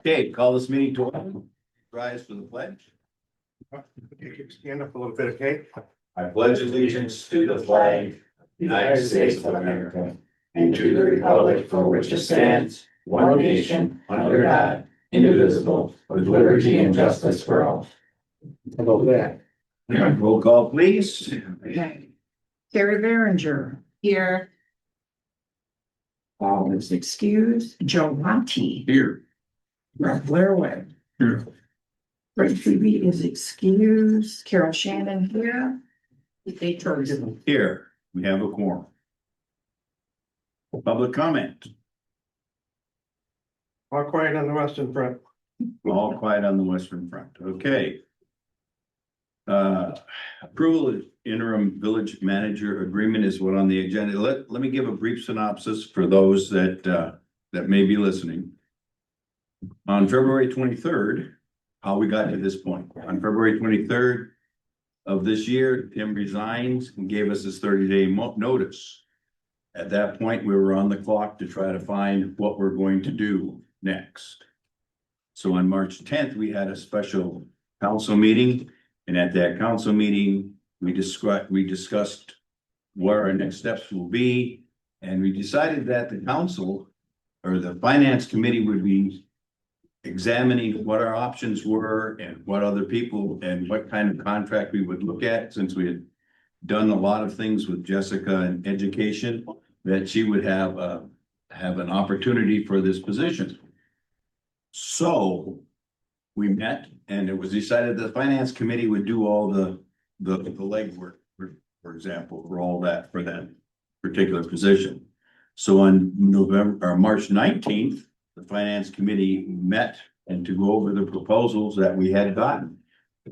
Okay, call this meeting to order. Rise for the pledge. Stand up a little bit, okay? I pledge allegiance to the flag of the United States of America and to the republic for which it stands, one nation, under God, indivisible, with liberty and justice for all. How about that? Roll call, please. Carrie Behringer. Here. Paul is excused. Joe Monty. Here. Rob Blairway. Here. Fred Phoebe is excused. Carol Shannon here. They chosen. Here, we have a quorum. Public comment, All quiet on the western front. all quiet on the western front, okay. Approval of interim village manager agreement is what on the agenda. Let me give a brief synopsis for those that may be listening. On February 23rd, how we got to this point. On February 23rd of this year, Tim resigned and gave us his 30-day notice. At that point, we were on the clock to try to find what we're going to do next. So on March 10th, we had a special council meeting. And at that council meeting, we discussed where our next steps will be. And we decided that the council or the finance committee would be examining what our options were and what other people and what kind of contract we would look at, since we had done a lot of things with Jessica in education, that she would have an opportunity for this position. So we met and it was decided the finance committee would do all the legwork, for example, for all that, for that particular position. So on March 19th, the finance committee met and to go over the proposals that we had gotten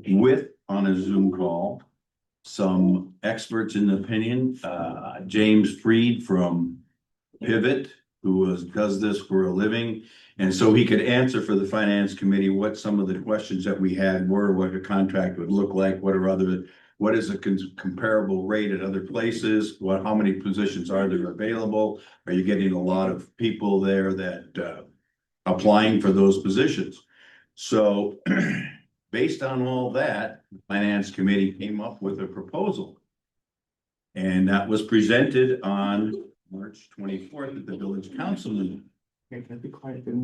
with, on a Zoom call, some experts in the opinion, James Freed from Pivot, who does this for a living. And so he could answer for the finance committee what some of the questions that we had were, what a contract would look like, what is a comparable rate at other places, how many positions are there available? Are you getting a lot of people there that applying for those positions? So based on all that, the finance committee came up with a proposal. And that was presented on March 24th at the village council meeting. Mr.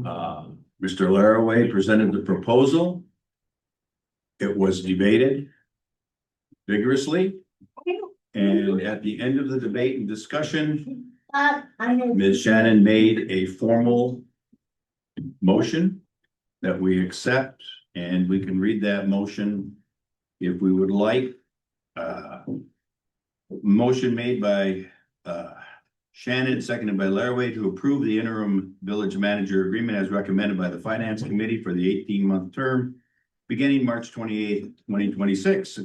Laraway presented the proposal. It was debated vigorously. And at the end of the debate and discussion, Ms. Shannon made a formal motion that we accept, and we can read that motion if we would like. Motion made by Shannon, seconded by Laraway, to approve the interim village manager agreement as recommended by the finance committee for the 18-month term beginning March 28th, 2026,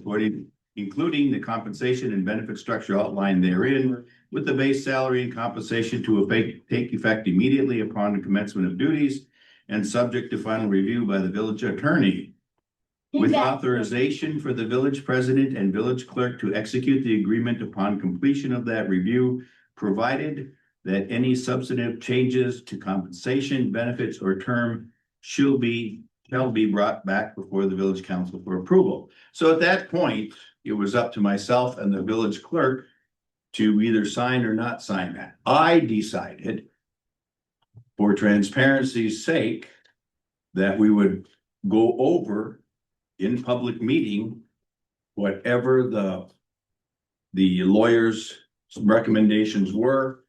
including the compensation and benefit structure outlined therein, with the base salary and compensation to take effect immediately upon the commencement of duties and subject to final review by the village attorney, with authorization for the village president and village clerk to execute the agreement upon completion of that review, provided that any substantive changes to compensation, benefits, or term shall be brought back before the village council for approval. So at that point, it was up to myself and the village clerk to either sign or not sign that. I decided, for transparency's sake, that we would go over in public meeting whatever the lawyers' recommendations were.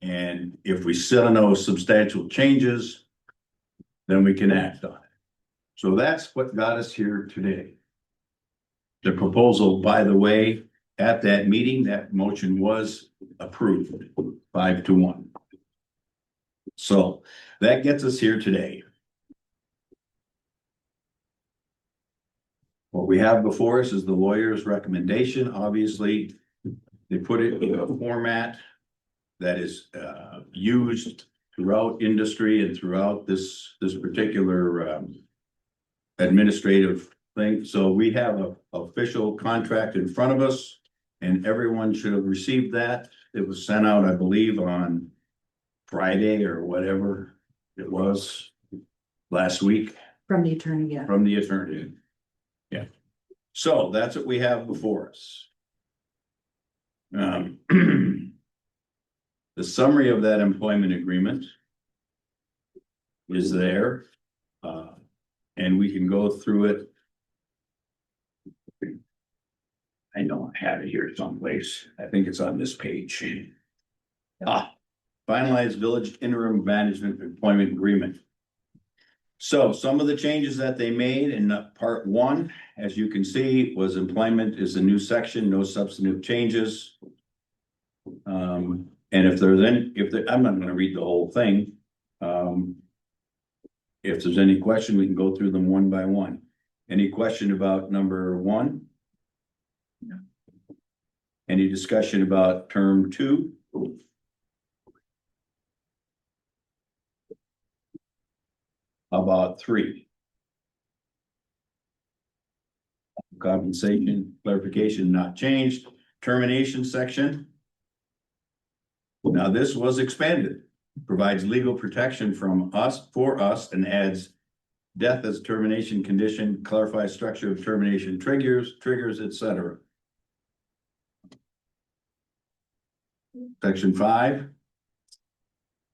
And if we still know substantial changes, then we can act on it. So that's what got us here today. The proposal, by the way, at that meeting, that motion was approved 5-1. So that gets us here today. What we have before us is the lawyer's recommendation. Obviously, they put it in a format that is used throughout industry and throughout this particular administrative thing. So we have an official contract in front of us, and everyone should have received that. It was sent out, I believe, on Friday or whatever it was. last week From the attorney, yeah. from the attorney. Yeah, so that's what we have before us. The summary of that employment agreement is there. And we can go through it. I know I have it here someplace. I think it's on this page. Finalized village interim management employment agreement. So some of the changes that they made in part one, as you can see, was employment is a new section, no substantive changes. And if there's any, I'm not gonna read the whole thing. If there's any question, we can go through them one by one. Any question about number one? No. Any discussion about term two? About three? Compensation clarification not changed. Termination section. Now this was expanded, provides legal protection from us, for us, and adds death as termination condition, clarifies structure of termination triggers, etc. Section 5.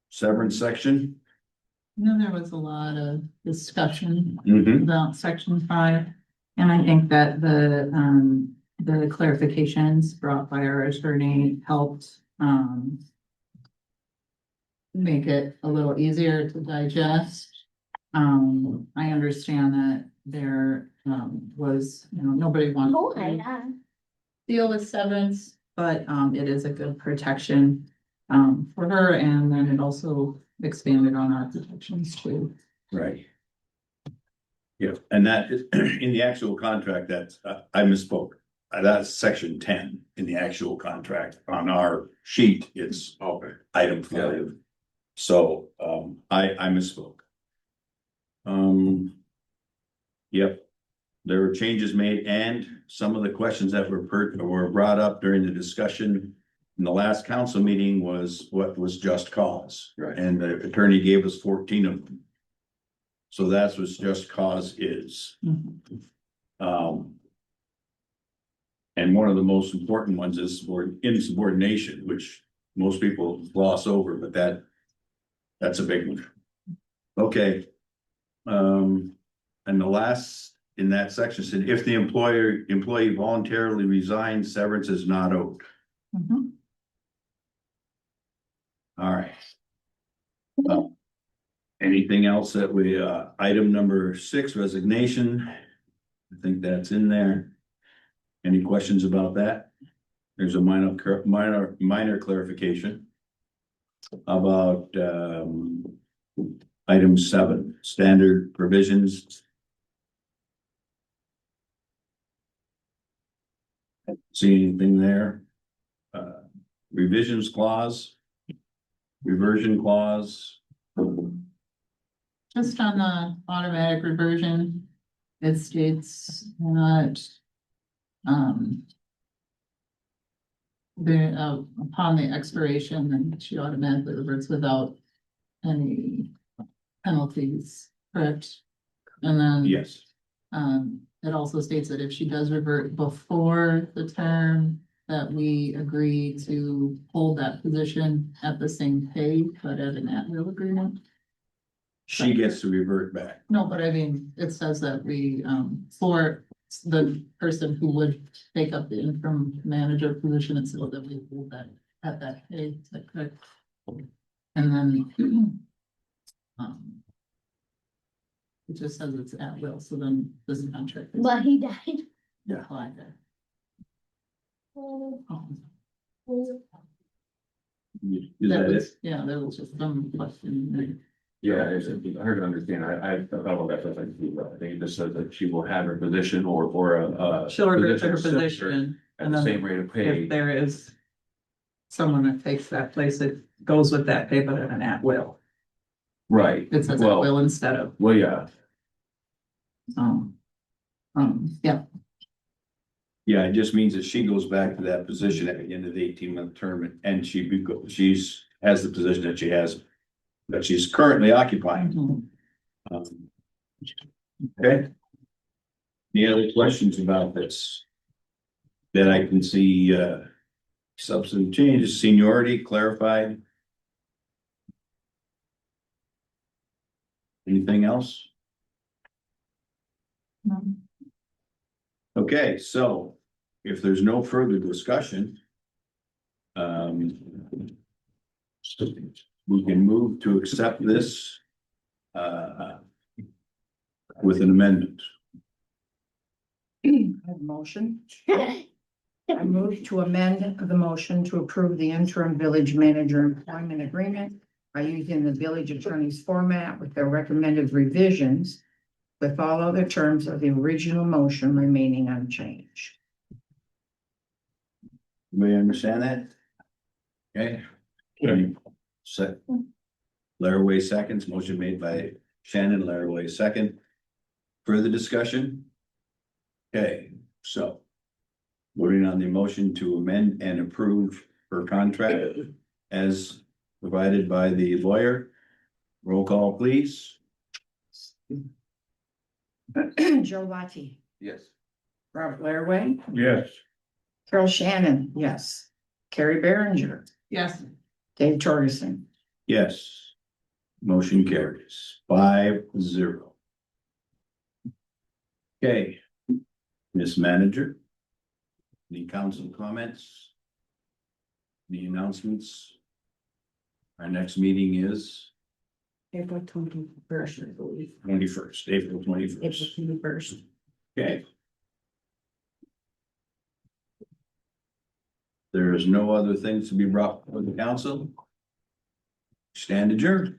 Severance section. There was a lot of discussion Mhm. about section 5. And I think that the clarifications brought by our attorney helped, make it a little easier to digest. I understand that there, was, nobody wanted to deal with severance, but, it is a good protection, for her, and then it also expanded on our protections too. Right. Yeah, and that is in the actual contract, that's, I misspoke. That's section 10 in the actual contract. On our sheet, it's item 5. So, I misspoke. Yep. There were changes made, and some of the questions that were brought up during the discussion in the last council meeting was what was just cause. Right. And the attorney gave us 14 of them. So that's what just cause is. And one of the most important ones is insubordination, which most people gloss over, but that's a big one. Okay. And the last in that section said, if the employee voluntarily resigns, severance is not owed. Mhm. All right. Anything else that we, item number 6, resignation. I think that's in there. Any questions about that? There's a minor clarification. About, item 7, standard provisions. See anything there? Revisions clause. Reversion clause. Just on the automatic reversion, it states that, upon the expiration, then she automatically reverts without any penalties, correct? And then. Yes. It also states that if she does revert before the term, that we agree to hold that position at the same pay, but at an at-will agreement. She gets to revert back. No, but I mean, it says that we, for the person who would take up the interim manager position, it's so that we hold that at that pay, is that correct? And then, it just says it's at will, so then this contract. is But he died. applied there. Is that it? Yeah, there was just some question. Yeah, it's hard to understand. I thought about that, but I think it just says that she will have her position or a. She'll revert to her similar position, At and the then same rate of pay. if there is someone that takes that place, it goes with that pay, but at an at will. Right, It says at well, will instead of, well, yeah, yeah, Yeah, it just means that she goes back to that position at the end of the 18-month term, and she's has the position that she has, that she's currently occupying. Mhm. Okay. Any other questions about this? That I can see, substantive changes, seniority clarified? Anything else? Okay, so if there's no further discussion. We can move to accept this. With an amendment. I have a motion. I move to amend the motion to approve the interim village manager employment agreement by using the village attorney's format with their recommended revisions, with all other terms of the original motion remaining unchanged. Everybody understand that? Okay. Laraway seconds, motion made by Shannon, Laraway second. Further discussion? Okay, so. Voting on the motion to amend and approve her contract as provided by the lawyer. Roll call, please. Joe Latte, Yes. Robert Laraway, Yes. Carol Shannon, yes. Carrie Behringer, Yes. Dave Torgerson. Yes. Motion carries 5-0. Okay. Miss Manager. Any council comments? Any announcements? Our next meeting is April 21st, I believe. April 21st. April 21st. Okay. There is no other things to be brought before the council. Stand adjourned.